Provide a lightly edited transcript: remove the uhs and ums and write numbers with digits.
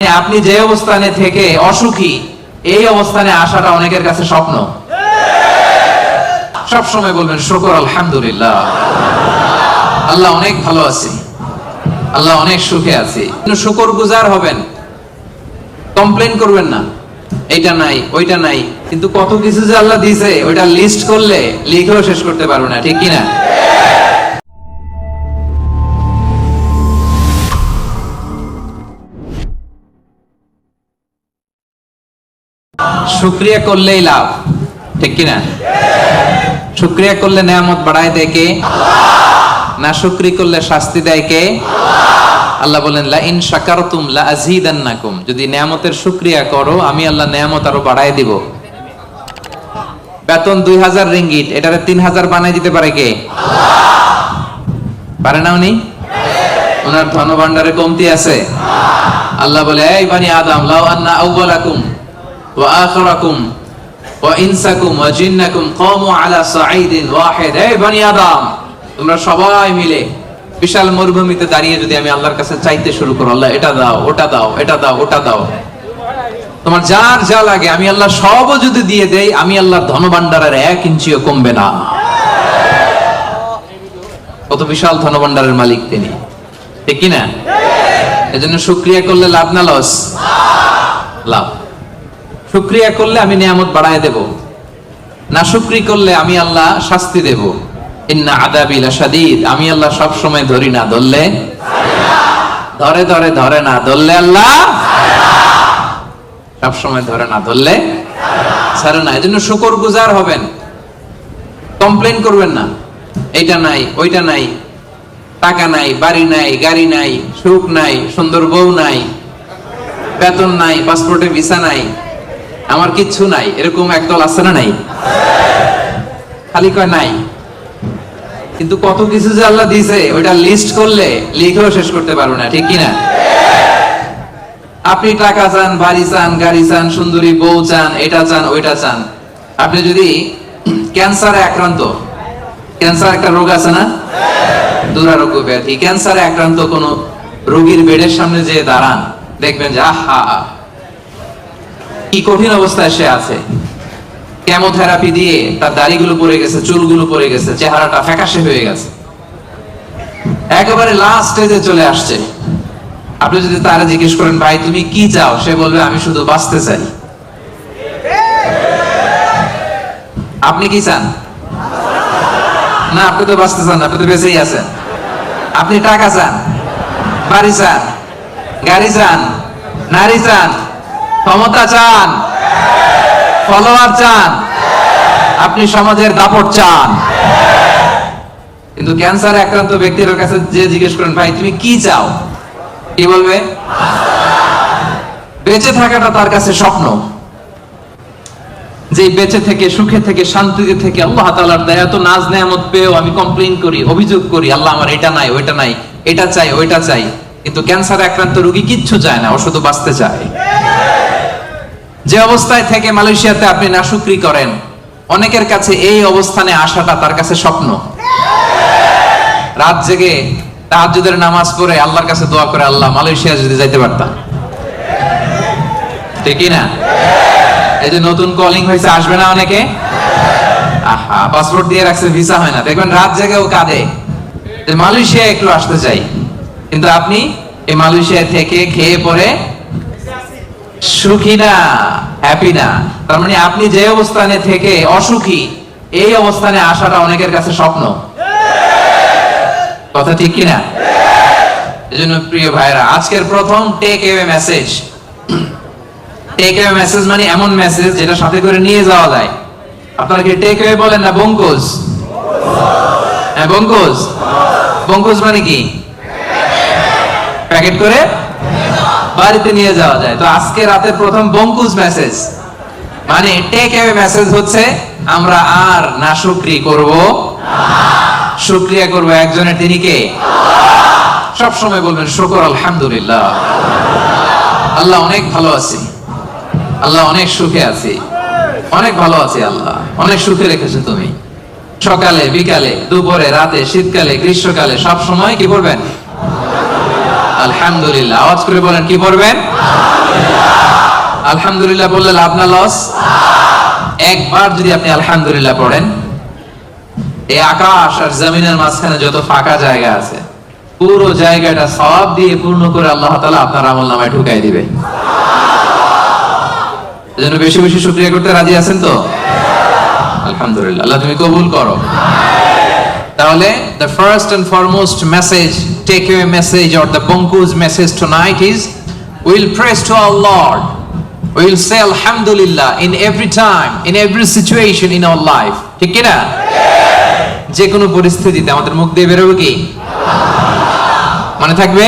আপনি যে অবস্থানে থেকে অসুখী, এই অবস্থানে আসাটা অনেকের কাছে স্বপ্ন। সব সময় বলবেন শুকর আলহামদুলিল্লাহ, আল্লাহ অনেক ভালো আছি, আল্লাহ অনেক সুখে আছি। শুকর গুজার হবেন, কমপ্লেন করবেন না এইটা নাই ওইটা নাই। কিন্তু কত কিছু যে আল্লাহ দিয়েছে ওইটা লিস্ট করলে লিখেও শেষ করতে পারবো না, ঠিক কিনা? শুকরিয়া করলেই লাভ, ঠিক কিনা? শুকরিয়া করলে নেয়ামত বাড়ায় দেয় কে? না শুকরি করলে শাস্তি দেয় কে? আল্লাহ বলেন লা ইন শাকারতুম লা আযীদান্নাকুম, যদি নেয়ামতের শুকরিয়া করো আমি আল্লাহ নেয়ামত আরো বাড়ায় দিব। বেতন 2000 রিঙ্গিট, এটারে 3000 বানাই দিতে পারে কে? পারে না উনি? ওনার ধন ভান্ডারে কমতি আছে? আল্লাহ বলে এই বানি আদম লাউ আন্না আউওয়ালাকুম ওয়া আখিরাকুম ওয়া ইনসাকুম ওয়া জিন্নাকুম কামু আলা সাঈদিন ওয়াহিদ, এই বানি আদম তোমরা সবাই মিলে বিশাল মরুভূমিতে দাঁড়িয়ে যদি আমি আল্লাহর কাছে চাইতে শুরু করো, আল্লাহ এটা দাও ওটা দাও এটা দাও ওটা দাও, তোমার যার যা লাগে আমি আল্লাহ সবও যদি দিয়ে দেই, আমি আল্লাহর ধনভান্ডারের 1 ইঞ্চিও কমবে না। কত বিশাল ধনভান্ডারের মালিক তিনি, ঠিক কিনা? এজন্য শুকরিয়া করলে লাভ না লস? লাভ। শুকরিয়া করলে আমি নিয়ামত বাড়ায় দেব, না শুকরি করলে আমি আল্লাহ শাস্তি দেব। ইন্না আযাবি লাশাদীদ, আমি আল্লাহ সব সময় ধরি না ধরলে, ধরে ধরে ধরে না ধরলে আল্লাহ সব সময় ধরে না ধরলে ছাড়ে না। এজন্য শুকর গুজার হবেন, কমপ্লেন করবেন না এইটা নাই ওইটা নাই, টাকা নাই, বাড়ি নাই, গাড়ি নাই, সুখ নাই, সুন্দর বউ নাই, বেতন নাই, পাসপোর্টে ভিসা নাই, আমার কিচ্ছু নাই, এরকম একদল আছে না? নাই, খালি কয় নাই। কিন্তু কত কিছু যে আল্লাহ দিয়েছে ওইটা লিস্ট করলে লিখেও শেষ করতে পারবো না, ঠিক কিনা? আপনি টাকা চান, বাড়ি চান, গাড়ি চান, সুন্দরী বউ চান, এটা চান ওইটা চান। আপনি যদি ক্যান্সারে আক্রান্ত, ক্যান্সার একটা রোগ আছে না, দুরারোগ্য ব্যাধি, ক্যান্সারে আক্রান্ত কোন রোগীর বেডের সামনে যে দাঁড়ান, দেখবেন যে আহা কি কঠিন অবস্থায় সে আছে। কেমোথেরাপি দিয়ে তার দাড়িগুলো পড়ে গেছে, চুলগুলো পড়ে গেছে, চেহারাটা ফ্যাকাশে হয়ে গেছে, একেবারে লাস্ট স্টেজে চলে আসছে। আপনি যদি তারা জিজ্ঞেস করেন ভাই তুমি কি চাও, সে বলবে আমি শুধু বাঁচতে চাই। আপনি কি চান? না, আপনি তো বাঁচতে চান, আপনি তো বেঁচেই আছেন। আপনি টাকা চান, বাড়ি চান, গাড়ি চান, নারী চান, ক্ষমতা চান, ফলোয়ার চান, আপনি সমাজের দাপট চান। কিন্তু ক্যান্সারে আক্রান্ত ব্যক্তির কাছে যে জিজ্ঞেস করেন ভাই তুমি কি চাও, কি বলবে? বেঁচে থাকাটা তার কাছে স্বপ্ন। যে বেঁচে থেকে সুখে থেকে শান্তিতে থেকে আল্লাহ তাআলার দয়া তো নাজ নেয়ামত পেয়েও আমি কমপ্লেইন করি, অভিযোগ করি, আল্লাহ আমার এটা নাই ওইটা নাই, এটা চাই ওইটা চাই। কিন্তু ক্যান্সারে আক্রান্ত রোগী কিচ্ছু চায় না, ও শুধু বাঁচতে চায়। যে অবস্থায় থেকে মালয়েশিয়াতে আপনি নাশুকরি করেন, অনেকের কাছে এই অবস্থানে আসাটা তার কাছে স্বপ্ন। রাত জেগে তাহাজ্জুদের নামাজ পড়ে আল্লাহর কাছে দোয়া করে আল্লাহ মালয়েশিয়া যদি যাইতে পারতাম, ঠিক না? এই যে নতুন কলিং হয়েছে, আসবে না অনেকে? আহা, পাসপোর্ট দিয়ে রাখছে, ভিসা হয় না, দেখবেন রাত জেগেও কাঁদে যে মালয়েশিয়া একটু আসতে চাই। কিন্তু আপনি এই মালয়েশিয়া থেকে খেয়ে পরে সুখী না, হ্যাপি না। তার মানে আপনি যে অবস্থানে থেকে অসুখী, এই অবস্থানে আসাটা অনেকের কাছে স্বপ্ন। কথা ঠিক কিনা? এজন্য প্রিয় ভাইরা, আজকের প্রথম take away message. Take away message মানে এমন মেসেজ যেটা সাথে করে নিয়ে যাওয়া যায়। আপনারা কি টেক অ্যাওয়ে বলেন না বঙ্কুজ? হ্যাঁ বঙ্কুজ। বঙ্কুজ মানে কি? প্যাকেট করে বাড়িতে নিয়ে যাওয়া যায়। তো আজকে রাতের প্রথম বঙ্কুজ মেসেজ মানে টেক অ্যাওয়ে মেসেজ হচ্ছে আমরা আর নাশুকরি করব না, শুকরিয়া করব একজনের, তিনি কে? সব সময় বলবেন শুকর আলহামদুলিল্লাহ, আল্লাহ অনেক ভালো আছি, আল্লাহ অনেক সুখে আছি, অনেক ভালো আছি, আল্লাহ অনেক সুখে রেখেছে তুমি। সকালে বিকালে দুপুরে রাতে শীতকালে গ্রীষ্মকালে সব সময় কি করবেন? আলহামদুলিল্লাহ। আওয়াজ করে বলেন কি পড়বেন? আলহামদুলিল্লাহ বললে লাভ না লস? একবার যদি আপনি আলহামদুলিল্লাহ পড়েন, এই আকাশ আর জমিনের মাঝখানে যত ফাঁকা জায়গা আছে পুরো জায়গাটা সওয়াব দিয়ে পূর্ণ করে আল্লাহ তাআলা আপনার আমলনামায় ঢুকাই দিবে। এজন্য বেশি বেশি শুকরিয়া করতে রাজি আছেন তো? আলহামদুলিল্লাহ, আল্লাহ তুমি কবুল করো। তাহলে the first and foremost message, takeaway message or the Bonku's message tonight is we'll praise to our Lord. We'll say alhamdulillah in every time, in every situation in our life. ঠিক কি না? যে কোনো পরিস্থিতিতে আমাদের মুখ দিয়ে বেরোবে কি? মনে থাকবে?